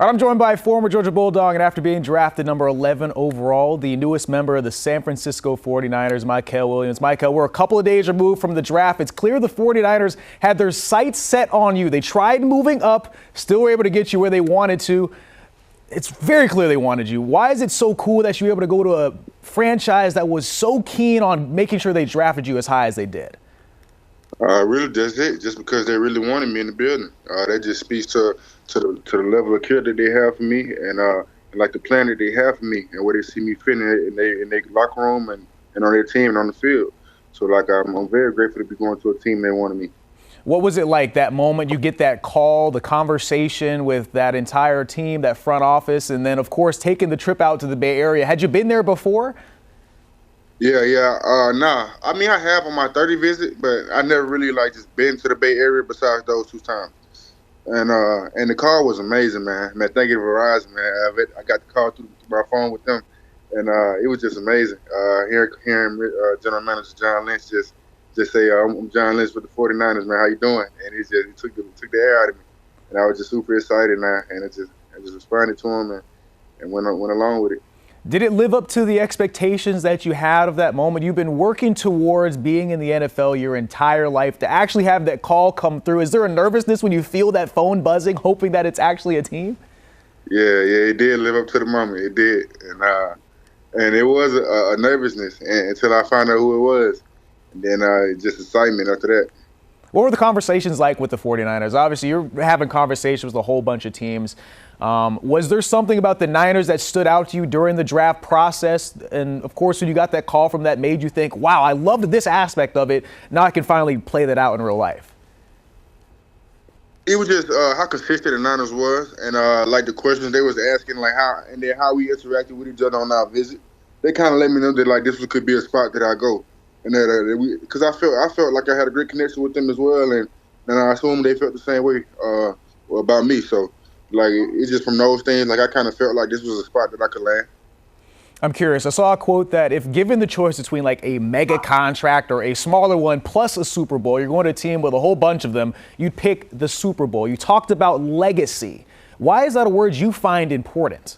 All right, I'm joined by former Georgia Bulldog and after being drafted number 11 overall, the newest member of the San Francisco 49ers, Mykel Williams. Mykel, we're a couple of days removed from the draft. It's clear the 49ers had their sights set on you. They tried moving up, still were able to get you where they wanted to. It's very clear they wanted you. Why is it so cool that you were able to go to a franchise that was so keen on making sure they drafted you as high as they did? Really, that's it. Just because they really wanted me in the building. That just speaks to the level of care that they have for me, and like the plan that they have for me, and where they see me fitting in their locker room and on their team and on the field. So, like, I'm very grateful to be going to a team they wanted me. What was it like that moment you get that call, the conversation with that entire team, that front office, and then, of course, taking the trip out to the Bay Area? Had you been there before? Yeah. Nah. I mean, I have on my 30 visit, but I never really just been to the Bay Area besides those 2 times. And the call was amazing, man. Man, thank you to Verizon, man. I got the call through my phone with them, and it was just amazing. Hearing General Manager John Lynch just say, "I'm John Lynch with the 49ers, man. How you doing?" And it took the air out of me, and I was just super excited, man. And I just responded to him and went along with it. Did it live up to the expectations that you had of that moment? You've been working towards being in the NFL your entire life. To actually have that call come through, is there a nervousness when you feel that phone buzzing, hoping that it's actually a team? Yeah, it did live up to the moment. It did, and it was a nervousness until I found out who it was, and then just excitement after that. What were the conversations like with the 49ers? Obviously, you're having conversations with a whole bunch of teams. Was there something about the Niners that stood out to you during the draft process? And, of course, when you got that call from that made you think, wow, I loved this aspect of it. Now I can finally play that out in real life. It was just how consistent the Niners was, and like the questions they was asking, how we interacted with each other on our visit. They kind of let me know that this could be a spot that I go, and because I felt like I had a great connection with them as well, and I assumed they felt the same way about me. So it's just from those things. I kind of felt like this was a spot that I could land. I'm curious. I saw a quote that if given the choice between a mega contract or a smaller one plus a Super Bowl, you're going to a team with a whole bunch of them, you'd pick the Super Bowl. You talked about legacy. Why is that a word you find important?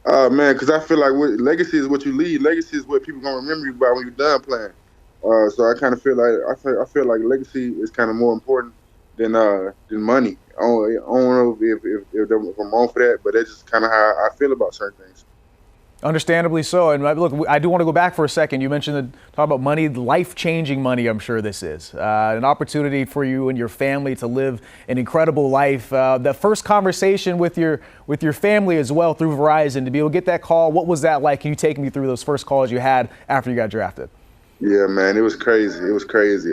Man, because I feel like legacy is what you leave. Legacy is what people gonna remember you by when you're done playing. So I kind of feel like legacy is kind of more important than money. I don't know if I'm wrong for that, but that's just kind of how I feel about certain things. Understandably so. And look, I do want to go back for a second. You mentioned talk about money, life-changing money. I'm sure this is an opportunity for you and your family to live an incredible life. That first conversation with your family as well through Verizon, to be able to get that call. What was that like? Can you take me through those first calls you had after you got drafted? Yeah, man, it was crazy. It was crazy.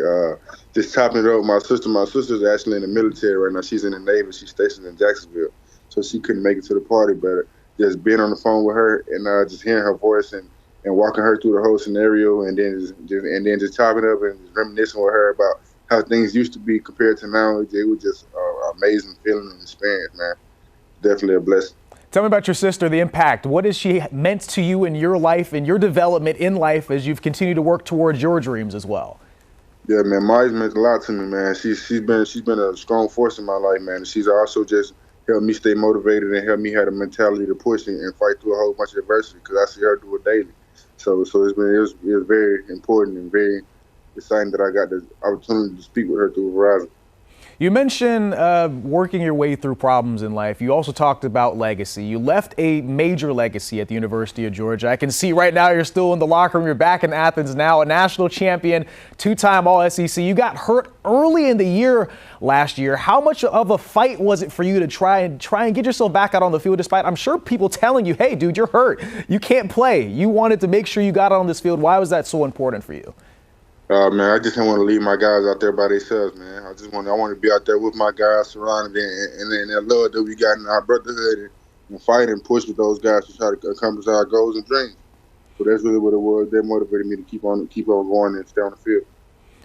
Just topping it up, my sister's actually in the military right now. She's in the Navy. She's stationed in Jacksonville, so she couldn't make it to the party, but just being on the phone with her and just hearing her voice and walking her through the whole scenario, and then just chopping it up and just reminiscing with her about how things used to be compared to now. It was just an amazing feeling and experience, man. Definitely a blessing. Tell me about your sister, the impact. What has she meant to you in your life and your development in life as you've continued to work towards your dreams as well? Yeah, man, Maya's meant a lot to me, man. She's been a strong force in my life, man. And she's also just helped me stay motivated and helped me have the mentality to push and fight through a whole bunch of adversity, because I see her do it daily. So it was very important and very exciting that I got the opportunity to speak with her through Verizon. You mentioned working your way through problems in life. You also talked about legacy. You left a major legacy at the University of Georgia. I can see right now you're still in the locker room. You're back in Athens now, a national champion, 2-time All-SEC. You got hurt early in the year last year. How much of a fight was it for you to try and get yourself back out on the field, despite I'm sure people telling you, hey, dude, you're hurt. You can't play. You wanted to make sure you got on this field. Why was that so important for you? Man, I just didn't want to leave my guys out there by themselves, man. I want to be out there with my guys, surrounded, and that love that we got in our brotherhood, and fight and push with those guys to try to accomplish our goals and dreams. So that's really what it was. That motivated me to keep on going and stay on the field.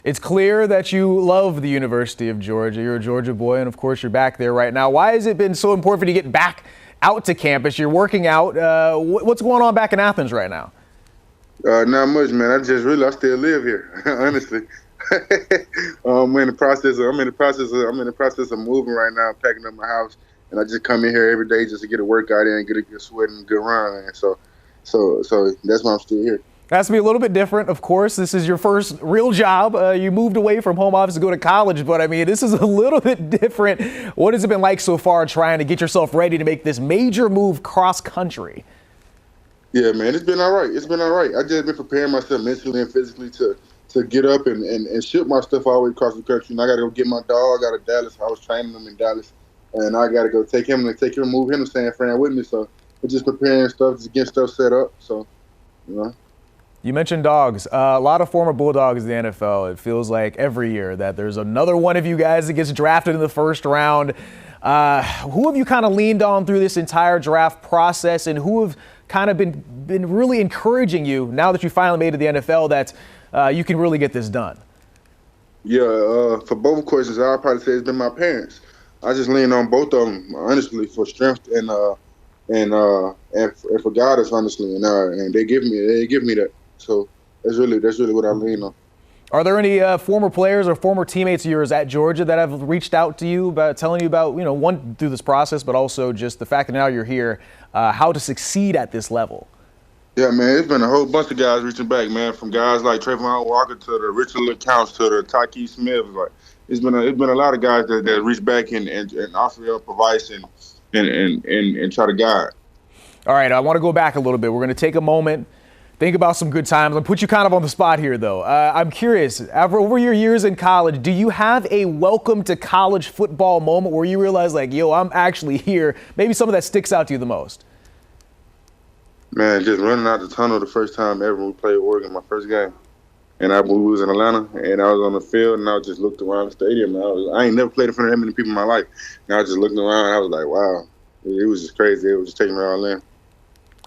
It's clear that you love the University of Georgia. You're a Georgia boy, and of course you're back there right now. Why has it been so important for you to get back out to campus? You're working out. What's going on back in Athens right now? Not much, man. I still live here, honestly. I'm in the process of moving right now, packing up my house and I just come in here every day just to get a workout in, get a good sweat and a good run, man. So that's why I'm still here. Has to be a little bit different, of course. This is your first real job. You moved away from home office to go to college, but I mean, this is a little bit different. What has it been like so far trying to get yourself ready to make this major move cross country? Yeah, man, it's been all right. It's been all right. I just been preparing myself mentally and physically to get up and ship my stuff all the way across the country. And I got to go get my dog out of Dallas. I was training him in Dallas, and I got to go take him, move him to San Fran with me. So we're just preparing stuff, just getting stuff set up. So, you know. You mentioned dogs. A lot of former Bulldogs in the NFL. It feels like every year that there's another one of you guys that gets drafted in the first round. Who have you kind of leaned on through this entire draft process, and who have kind of been really encouraging you now that you finally made it to the NFL that you can really get this done? Yeah, for both questions, I'll probably say it's been my parents. I just lean on both of them, honestly, for strength and for guidance, honestly, and they give me that. So that's really what I lean on. Are there any former players or former teammates of yours at Georgia that have reached out to you about telling you about, one, through this process, but also just the fact that now you're here, how to succeed at this level? Yeah, man, it's been a whole bunch of guys reaching back, man, from guys like Trayvon Walker to the Richard LeCounte to the Tyke Smith. Like, it's been a lot of guys that reach back and offer up advice and try to guide. All right, I want to go back a little bit. We're going to take a moment. Think about some good times. I'll put you kind of on the spot here, though. I'm curious, over your years in college, do you have a welcome to college football moment where you realize, like, yo, I'm actually here? Maybe some of that sticks out to you the most. Man, just running out the tunnel the first time ever we played Oregon, my first game. And we was in Atlanta, and I was on the field, and I just looked around the stadium. And I ain't never played in front of that many people in my life. And I was just looking around, and I was like, wow. It was just crazy. It was just taking me all in.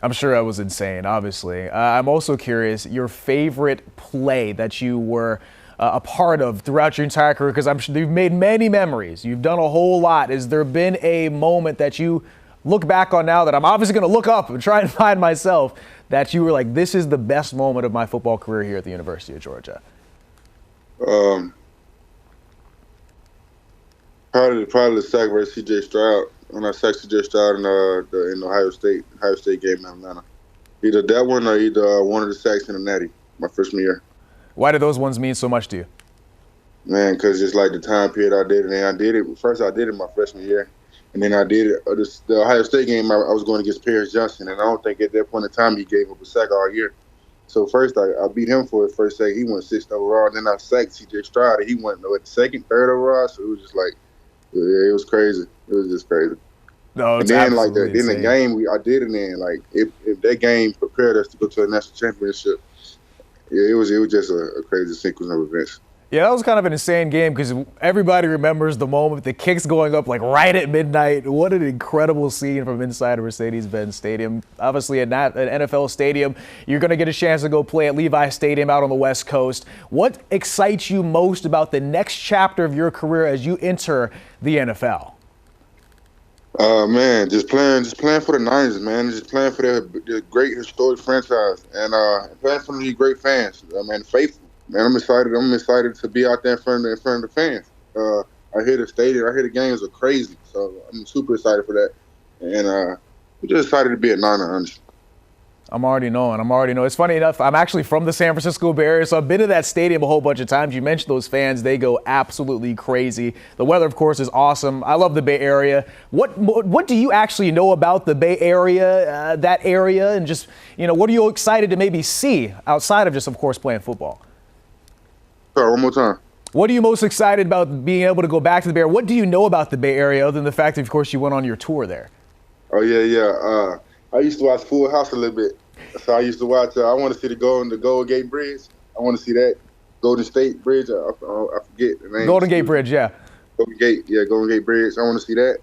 I'm sure that was insane, obviously. I'm also curious, your favorite play that you were a part of throughout your entire career, because I'm sure you've made many memories. You've done a whole lot. Has there been a moment that you look back on now that I'm obviously going to look up and try and find myself, that you were like, this is the best moment of my football career here at the University of Georgia? Probably the sack versus C.J. Stroud. When I sacked C.J. Stroud in the Ohio State game in Atlanta. Either that one or either one of the sacks in the Natty, my freshman year. Why do those ones mean so much to you? Man, because just like the time period I did it, and I did it my freshman year. And then I did it, the Ohio State game, I was going against Paris Johnson, and I don't think at that point in time he gave up a sack all year. So first I beat him for his first sack. He went 6th overall. Then I sacked C.J. Stroud, and he went second, third overall. So it was just like, yeah, it was crazy. It was just crazy. No, and then like in the game I did it in, like if that game prepared us to go to a national championship, yeah, it was just a crazy sequence of events. Yeah, that was kind of an insane game because everybody remembers the moment, the kicks going up like right at midnight. What an incredible scene from inside Mercedes-Benz Stadium. Obviously, an NFL stadium, you're going to get a chance to go play at Levi Stadium out on the West Coast. What excites you most about the next chapter of your career as you enter the NFL? Man, just playing for the Niners, man. Just playing for the great historic franchise and playing for these great fans. Man, faithful. Man, I'm excited to be out there in front of the fans. I hear the stadium, I hear the games are crazy, so I'm super excited for that. And I'm just excited to be at Niner, honestly. I'm already knowing. It's funny enough, I'm actually from the San Francisco Bay Area, so I've been to that stadium a whole bunch of times. You mentioned those fans. They go absolutely crazy. The weather, of course, is awesome. I love the Bay Area. What do you actually know about the Bay Area, that area, and just, what are you excited to maybe see outside of just, of course, playing football? Sorry, one more time. What are you most excited about being able to go back to the Bay Area? What do you know about the Bay Area other than the fact that, of course, you went on your tour there? Oh, yeah. I used to watch Full House a little bit. So I used to watch, I want to see the Golden Gate Bridge. I want to see that. Golden State Bridge, I forget the name. Golden Gate Bridge, yeah. Golden Gate Bridge. I want to see that.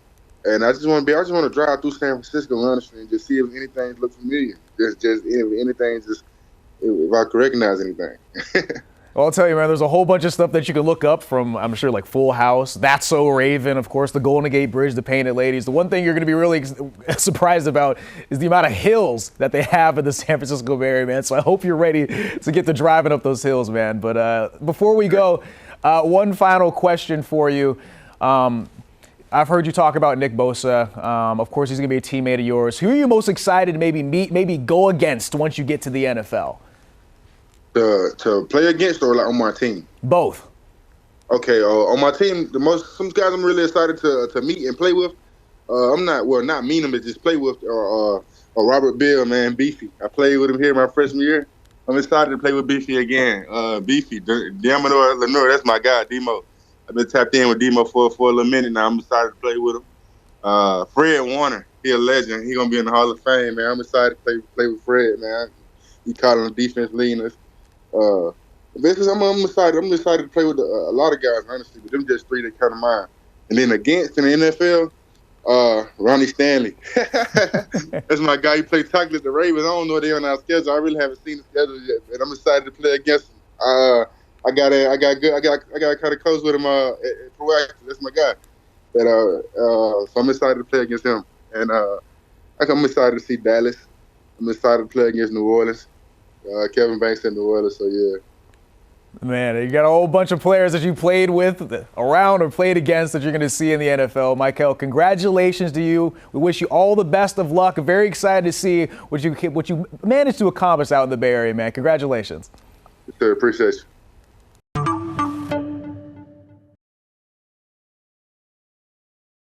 And I just want to drive through San Francisco, honestly, and just see if anything looks familiar. Just if anything, if I could recognize anything. Well, I'll tell you, man, there's a whole bunch of stuff that you can look up from, I'm sure, like Full House, That's So Raven, of course, the Golden Gate Bridge, the Painted Ladies. The one thing you're going to be really surprised about is the amount of hills that they have in the San Francisco Bay Area, man. So I hope you're ready to get to driving up those hills, man. But before we go, one final question for you. I've heard you talk about Nick Bosa. Of course, he's going to be a teammate of yours. Who are you most excited to maybe meet, maybe go against once you get to the NFL? To play against or like on my team? Both. Okay, on my team, some guys I'm really excited to meet and play with. Not meet him, but just play with. Robert Bill, man, Beefy. I played with him here my freshman year. I'm excited to play with Beefy again. Beefy, Diamador Lenore, that's my guy, Demo. I've been tapped in with Demo for a little minute now. I'm excited to play with him. Fred Warner, he a legend. He gonna be in the Hall of Fame, man. I'm excited to play with Fred, man. He calling the defense leaders. I'm excited. I'm excited to play with a lot of guys, honestly, but them just three that come to mind. And then against in the NFL, Ronnie Stanley. That's my guy. He played tackle at the Ravens. I don't know they on our schedule. I really haven't seen the schedule yet, and I'm excited to play against him. I got kind of close with him at Proactive. That's my guy. So I'm excited to play against him. And I'm excited to see Dallas. I'm excited to play against New Orleans. Kevin Banks in New Orleans. So yeah. Man, you got a whole bunch of players that you played with, around or played against, that you're going to see in the NFL. Mykel, congratulations to you. We wish you all the best of luck. Very excited to see what you managed to accomplish out in the Bay Area, man. Congratulations. Sure, appreciate you.